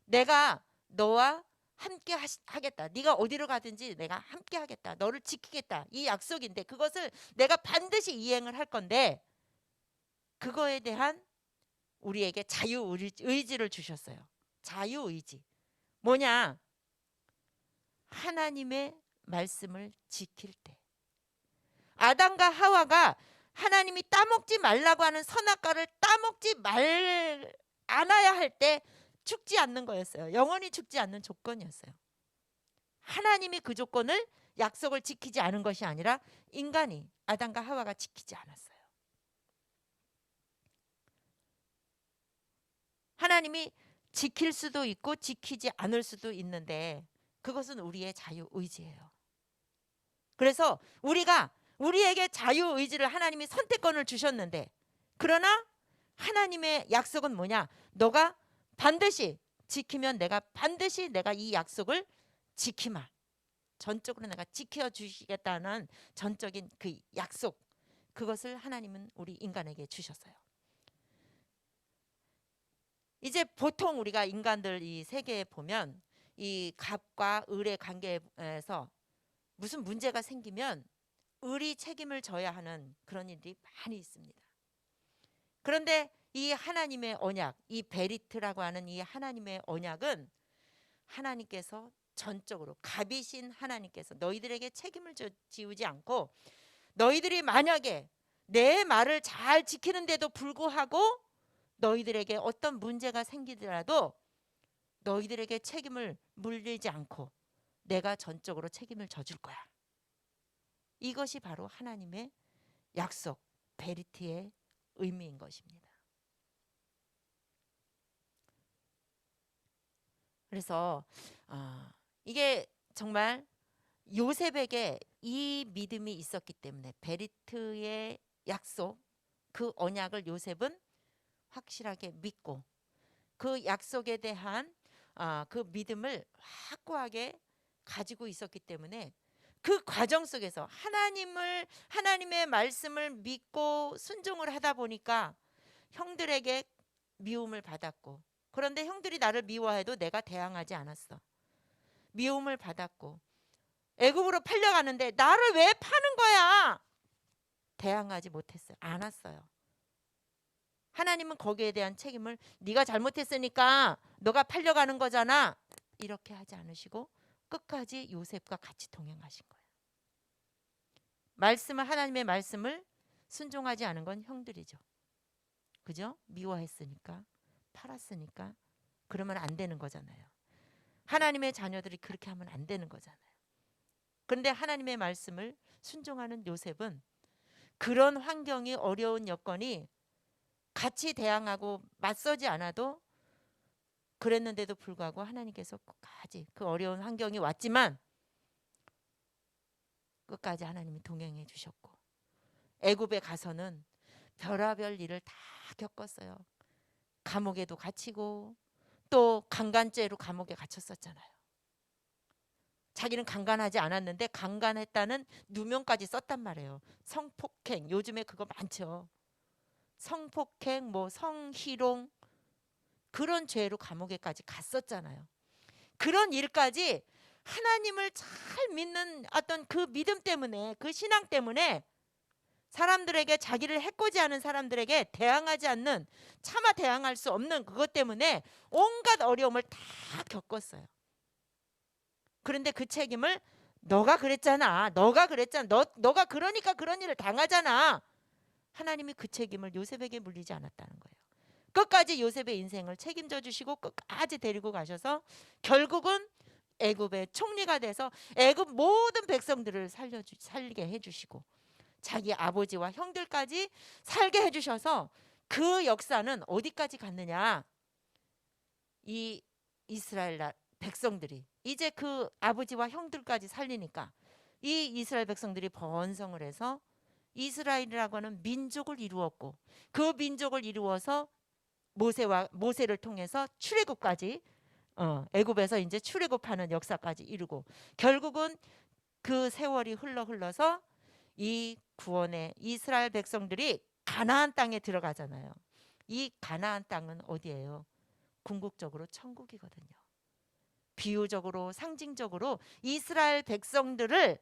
내가 너와 함께 하겠다. 네가 어디로 가든지 내가 함께 하겠다. 너를 지키겠다. 이 약속인데 그것을 내가 반드시 이행을 할 건데, 그거에 대한 우리에게 자유의지를 주셨어요. 자유의지. 뭐냐? 하나님의 말씀을 지킬 때. 아담과 하와가 하나님이 따먹지 말라고 하는 선악과를 따먹지 않아야 할 때 죽지 않는 거였어요. 영원히 죽지 않는 조건이었어요. 하나님이 그 조건을 약속을 지키지 않은 것이 아니라 인간이 아담과 하와가 지키지 않았어요. 하나님이 지킬 수도 있고 지키지 않을 수도 있는데 그것은 우리의 자유의지예요. 그래서 우리에게 자유의지를 하나님이 선택권을 주셨는데 그러나 하나님의 약속은 뭐냐? 너가 반드시 지키면 내가 반드시 이 약속을 지키마. 전적으로 내가 지켜주시겠다는 전적인 그 약속, 그것을 하나님은 우리 인간에게 주셨어요. 이제 보통 우리가 인간들 이 세계에 보면 이 갑과 을의 관계에서 무슨 문제가 생기면 을이 책임을 져야 하는 그런 일이 많이 있습니다. 그런데 이 하나님의 언약, 이 베리트라고 하는 이 하나님의 언약은 하나님께서 전적으로 갑이신 하나님께서 너희들에게 책임을 지우지 않고 너희들이 만약에 내 말을 잘 지키는데도 불구하고 너희들에게 어떤 문제가 생기더라도 너희들에게 책임을 물리지 않고 내가 전적으로 책임을 져줄 거야. 이것이 바로 하나님의 약속, 베리트의 의미인 것입니다. 그래서 이게 정말 요셉에게 이 믿음이 있었기 때문에 베리트의 약속, 그 언약을 요셉은 확실하게 믿고 그 약속에 대한 그 믿음을 확고하게 가지고 있었기 때문에 그 과정 속에서 하나님의 말씀을 믿고 순종을 하다 보니까 형들에게 미움을 받았고, 그런데 형들이 나를 미워해도 내가 대항하지 않았어. 미움을 받았고 애굽으로 팔려가는데 나를 왜 파는 거야? 대항하지 못했어요. 않았어요. 하나님은 거기에 대한 책임을 네가 잘못했으니까 너가 팔려가는 거잖아, 이렇게 하지 않으시고 끝까지 요셉과 같이 동행하신 거예요. 하나님의 말씀을 순종하지 않은 건 형들이죠. 그죠? 미워했으니까, 팔았으니까 그러면 안 되는 거잖아요. 하나님의 자녀들이 그렇게 하면 안 되는 거잖아요. 그런데 하나님의 말씀을 순종하는 요셉은 그런 환경이, 어려운 여건이 같이 대항하고 맞서지 않아도 그랬는데도 불구하고 하나님께서 끝까지 그 어려운 환경이 왔지만 끝까지 하나님이 동행해 주셨고, 애굽에 가서는 별의별 일을 다 겪었어요. 감옥에도 갇히고 또 강간죄로 감옥에 갇혔었잖아요. 자기는 강간하지 않았는데 강간했다는 누명까지 썼단 말이에요. 성폭행, 요즘에 그거 많죠. 성폭행, 성희롱, 그런 죄로 감옥에까지 갔었잖아요. 그런 일까지 하나님을 잘 믿는 어떤 그 믿음 때문에, 그 신앙 때문에 사람들에게, 자기를 해코지하는 사람들에게 대항하지 않는, 차마 대항할 수 없는 그것 때문에 온갖 어려움을 다 겪었어요. 그런데 그 책임을 너가 그랬잖아, 너가 그러니까 그런 일을 당하잖아. 하나님이 그 책임을 요셉에게 물리지 않았다는 거예요. 끝까지 요셉의 인생을 책임져 주시고 끝까지 데리고 가셔서 결국은 애굽의 총리가 돼서 애굽 모든 백성들을 살게 해주시고 자기 아버지와 형들까지 살게 해주셔서 그 역사는 어디까지 갔느냐? 이 이스라엘 백성들이 이제 그 아버지와 형들까지 살리니까 이 이스라엘 백성들이 번성을 해서 이스라엘이라고 하는 민족을 이루었고, 그 민족을 이루어서 모세를 통해서 출애굽까지, 애굽에서 이제 출애굽하는 역사까지 이루고, 결국은 그 세월이 흘러서 이 구원의 이스라엘 백성들이 가나안 땅에 들어가잖아요. 이 가나안 땅은 어디예요? 궁극적으로 천국이거든요. 비유적으로, 상징적으로 이스라엘 백성들을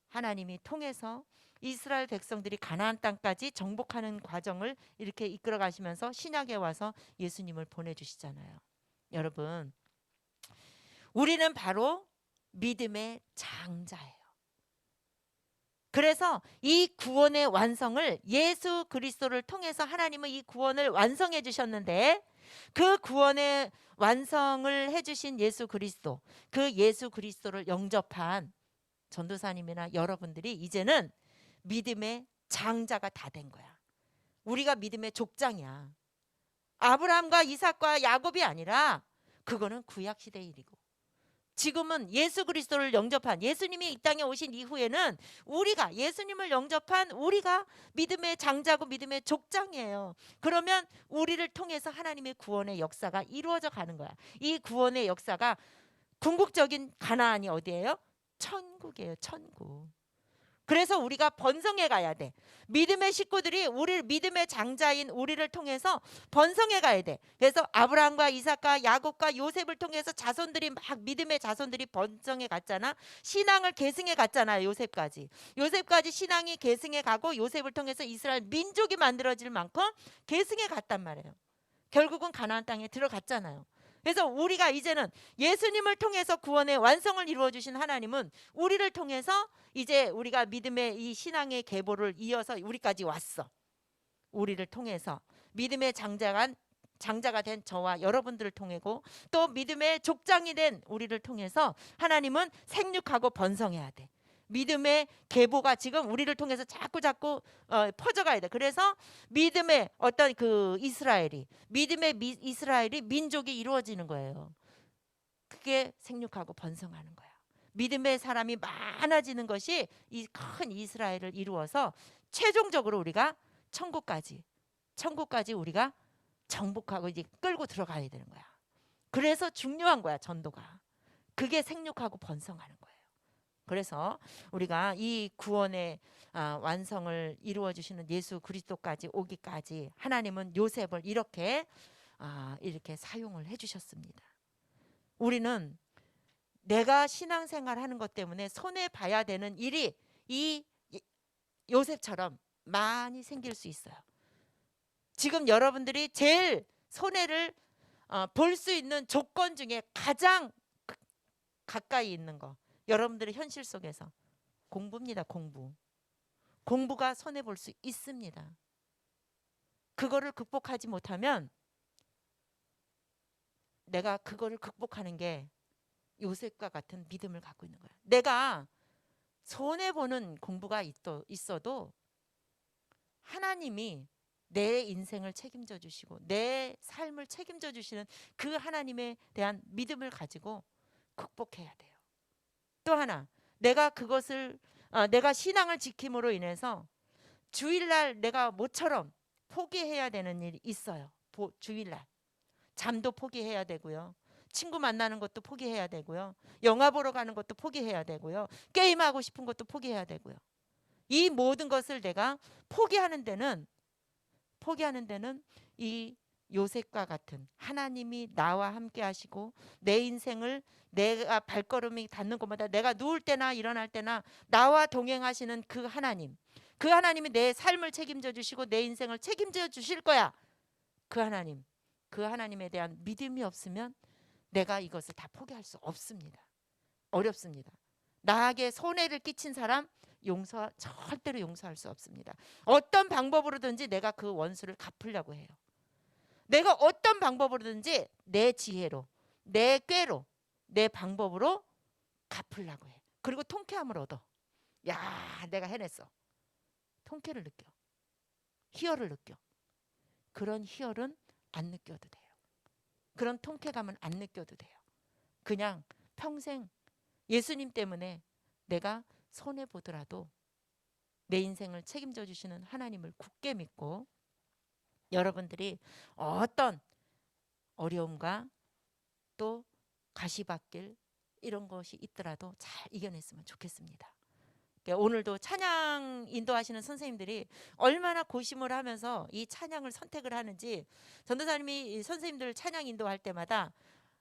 하나님이 통해서 이스라엘 백성들이 가나안 땅까지 정복하는 과정을 이렇게 이끌어 가시면서 신약에 와서 예수님을 보내주시잖아요. 여러분, 우리는 바로 믿음의 장자예요. 그래서 이 구원의 완성을 예수 그리스도를 통해서 하나님은 이 구원을 완성해 주셨는데, 그 구원의 완성을 해주신 예수 그리스도, 그 예수 그리스도를 영접한 전도사님이나 여러분들이 이제는 믿음의 장자가 다 된 거야. 우리가 믿음의 족장이야. 아브라함과 이삭과 야곱이 아니라 그거는 구약 시대의 일이고, 지금은 예수 그리스도를 영접한, 예수님이 이 땅에 오신 이후에는 우리가, 예수님을 영접한 우리가 믿음의 장자고 믿음의 족장이에요. 그러면 우리를 통해서 하나님의 구원의 역사가 이루어져 가는 거야. 이 구원의 역사가, 궁극적인 가나안이 어디예요? 천국이에요. 천국. 그래서 우리가 번성해 가야 돼. 믿음의 식구들이, 우리 믿음의 장자인 우리를 통해서 번성해 가야 돼. 그래서 아브라함과 이삭과 야곱과 요셉을 통해서 자손들이 막, 믿음의 자손들이 번성해 갔잖아. 신앙을 계승해 갔잖아요. 요셉까지 신앙이 계승해 가고, 요셉을 통해서 이스라엘 민족이 만들어질 만큼 계승해 갔단 말이에요. 결국은 가나안 땅에 들어갔잖아요. 그래서 우리가 이제는 예수님을 통해서 구원의 완성을 이루어 주신 하나님은 우리를 통해서 이제 우리가 믿음의 이 신앙의 계보를 이어서 우리까지 왔어. 우리를 통해서 믿음의 장자가 된 저와 여러분들을 통하고, 또 믿음의 족장이 된 우리를 통해서 하나님은 생육하고 번성해야 돼. 믿음의 계보가 지금 우리를 통해서 자꾸 퍼져가야 돼. 그래서 믿음의 어떤 그 믿음의 이스라엘이 민족이 이루어지는 거예요. 그게 생육하고 번성하는 거야. 믿음의 사람이 많아지는 것이 이 큰 이스라엘을 이루어서 최종적으로 우리가 천국까지 우리가 정복하고 이제 끌고 들어가야 되는 거야. 그래서 중요한 거야, 전도가. 그게 생육하고 번성하는 거예요. 그래서 우리가 이 구원의 완성을 이루어 주시는 예수 그리스도까지 오기까지 하나님은 요셉을 이렇게 사용을 해 주셨습니다. 우리는 내가 신앙생활 하는 것 때문에 손해 봐야 되는 일이 이 요셉처럼 많이 생길 수 있어요. 지금 여러분들이 제일 손해를 볼 수 있는 조건 중에 가장 가까이 있는 거, 여러분들의 현실 속에서 공부입니다. 공부가 손해 볼 수 있습니다. 그거를 극복하지 못하면, 내가 그거를 극복하는 게 요셉과 같은 믿음을 갖고 있는 거야. 내가 손해 보는 공부가 있어도 하나님이 내 인생을 책임져 주시고 내 삶을 책임져 주시는 그 하나님에 대한 믿음을 가지고 극복해야 돼요. 또 하나, 내가 신앙을 지킴으로 인해서 주일날 내가 모처럼 포기해야 되는 일이 있어요. 주일날 잠도 포기해야 되고요, 친구 만나는 것도 포기해야 되고요, 영화 보러 가는 것도 포기해야 되고요, 게임하고 싶은 것도 포기해야 되고요. 이 모든 것을 내가 포기하는 데는 이 요셉과 같은 하나님이 나와 함께 하시고, 내 인생을 내가 발걸음이 닿는 곳마다, 내가 누울 때나 일어날 때나 나와 동행하시는 그 하나님이 내 삶을 책임져 주시고 내 인생을 책임져 주실 거야. 그 하나님에 대한 믿음이 없으면 내가 이것을 다 포기할 수 없습니다. 어렵습니다. 나에게 손해를 끼친 사람 절대로 용서할 수 없습니다. 어떤 방법으로든지 내가 그 원수를 갚으려고 해요. 내가 어떤 방법으로든지 내 지혜로, 내 꾀로, 내 방법으로 갚으려고 해. 그리고 통쾌함을 얻어. 야, 내가 해냈어. 통쾌를 느껴. 희열을 느껴. 그런 희열은 안 느껴도 돼요. 그런 통쾌감은 안 느껴도 돼요. 그냥 평생 예수님 때문에 내가 손해 보더라도 내 인생을 책임져 주시는 하나님을 굳게 믿고, 여러분들이 어떤 어려움과 또 가시밭길 이런 것이 있더라도 잘 이겨냈으면 좋겠습니다. 오늘도 찬양 인도하시는 선생님들이 얼마나 고심을 하면서 이 찬양을 선택을 하는지, 전도사님이 선생님들 찬양 인도할 때마다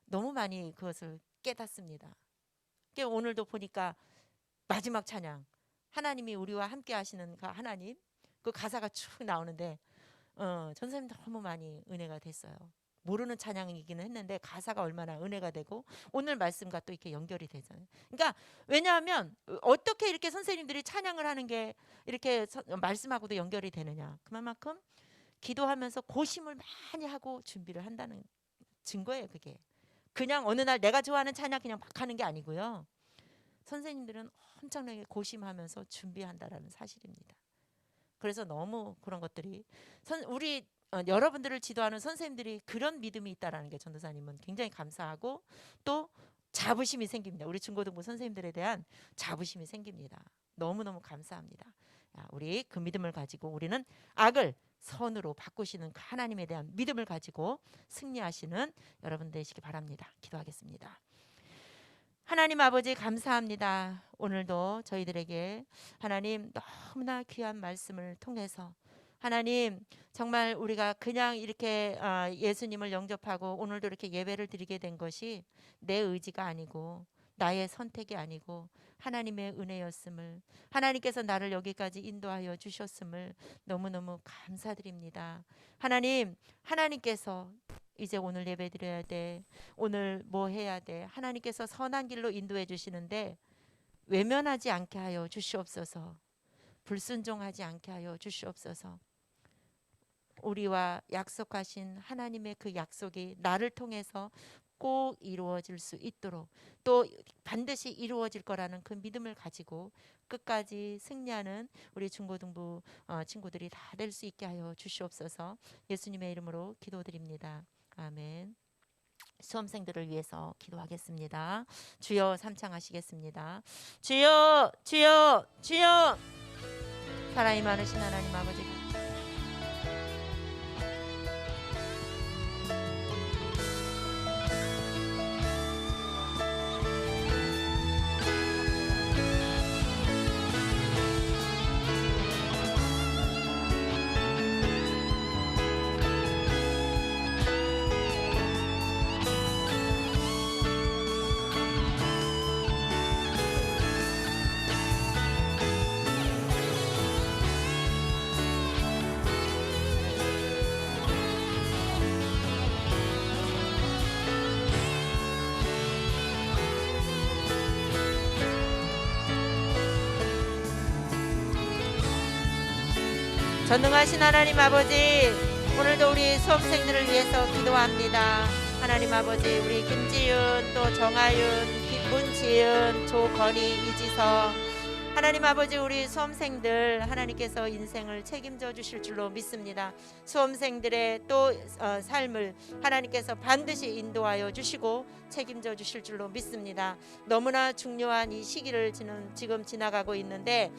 너무 많이 그것을 깨닫습니다. 오늘도 보니까 마지막 찬양 하나님이 우리와 함께 하시는 그 하나님, 그 가사가 쭉 나오는데 전사님 너무 많이 은혜가 됐어요. 모르는 찬양이기는 했는데 가사가 얼마나 은혜가 되고 오늘 말씀과 또 이렇게 연결이 되잖아요. 그러니까 왜냐하면 어떻게 이렇게 선생님들이 찬양을 하는 게 이렇게 말씀하고도 연결이 되느냐, 그만큼 기도하면서 고심을 많이 하고 준비를 한다는 증거예요. 그게 그냥 어느 날 내가 좋아하는 찬양 그냥 막 하는 게 아니고요. 선생님들은 엄청나게 고심하면서 준비한다라는 사실입니다. 그래서 너무 그런 것들이 우리 여러분들을 지도하는 선생님들이 그런 믿음이 있다라는 게 전도사님은 굉장히 감사하고 또 자부심이 생깁니다. 우리 중고등부 선생님들에 대한 자부심이 생깁니다. 너무너무 감사합니다. 우리 그 믿음을 가지고 우리는 악을 선으로 바꾸시는 그 하나님에 대한 믿음을 가지고 승리하시는 여러분 되시기 바랍니다. 기도하겠습니다. 하나님 아버지 감사합니다. 오늘도 저희들에게 하나님 너무나 귀한 말씀을 통해서 하나님 정말 우리가 그냥 이렇게 예수님을 영접하고 오늘도 이렇게 예배를 드리게 된 것이 내 의지가 아니고 나의 선택이 아니고 하나님의 은혜였음을, 하나님께서 나를 여기까지 인도하여 주셨음을 너무너무 감사드립니다. 하나님께서 이제 오늘 예배 드려야 돼, 오늘 뭐 해야 돼, 하나님께서 선한 길로 인도해 주시는데 외면하지 않게 하여 주시옵소서. 불순종하지 않게 하여 주시옵소서. 우리와 약속하신 하나님의 그 약속이 나를 통해서 꼭 이루어질 수 있도록, 또 반드시 이루어질 거라는 그 믿음을 가지고 끝까지 승리하는 우리 중고등부 친구들이 다 될 수 있게 하여 주시옵소서. 예수님의 이름으로 기도드립니다. 아멘. 수험생들을 위해서 기도하겠습니다. 주여 삼창하시겠습니다. 주여 주여 주여. 사랑이 많으신 하나님 아버지, 전능하신 하나님 아버지, 오늘도 우리 수험생들을 위해서 기도합니다. 하나님 아버지, 우리 김지윤, 또 정아윤, 문지은, 조건희, 이지성, 하나님 아버지, 우리 수험생들 하나님께서 인생을 책임져 주실 줄로 믿습니다. 수험생들의 또 삶을 하나님께서 반드시 인도하여 주시고 책임져 주실 줄로 믿습니다. 너무나 중요한 이 시기를 지금 지나가고 있는데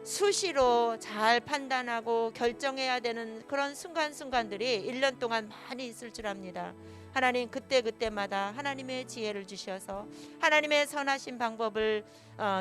수시로 잘 판단하고 결정해야 되는 그런 순간순간들이 1년 동안 많이 있을 줄 압니다. 하나님, 그때마다 하나님의 지혜를 주셔서 하나님의 선하신 방법을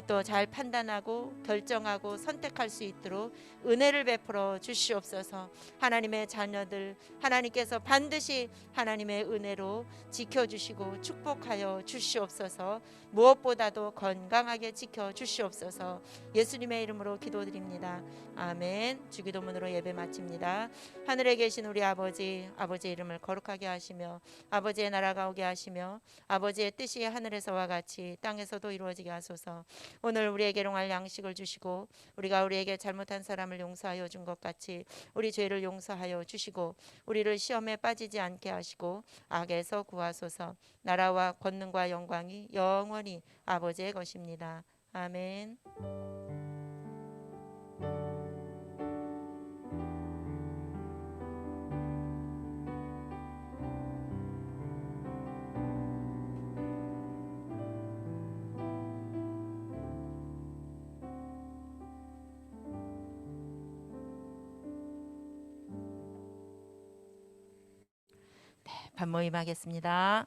또 잘 판단하고 결정하고 선택할 수 있도록 은혜를 베풀어 주시옵소서. 하나님의 자녀들 하나님께서 반드시 하나님의 은혜로 지켜주시고 축복하여 주시옵소서. 무엇보다도 건강하게 지켜주시옵소서. 예수님의 이름으로 기도드립니다. 아멘. 주기도문으로 예배 마칩니다. 하늘에 계신 우리 아버지, 아버지의 이름을 거룩하게 하시며 아버지의 나라가 오게 하시며 아버지의 뜻이 하늘에서와 같이 땅에서도 이루어지게 하소서. 오늘 우리에게 용할 양식을 주시고 우리가 우리에게 잘못한 사람을 용서하여 준 것 같이 우리 죄를 용서하여 주시고 우리를 시험에 빠지지 않게 하시고 악에서 구하소서. 나라와 권능과 영광이 영원히 아버지의 것입니다. 아멘. 반모임 하겠습니다.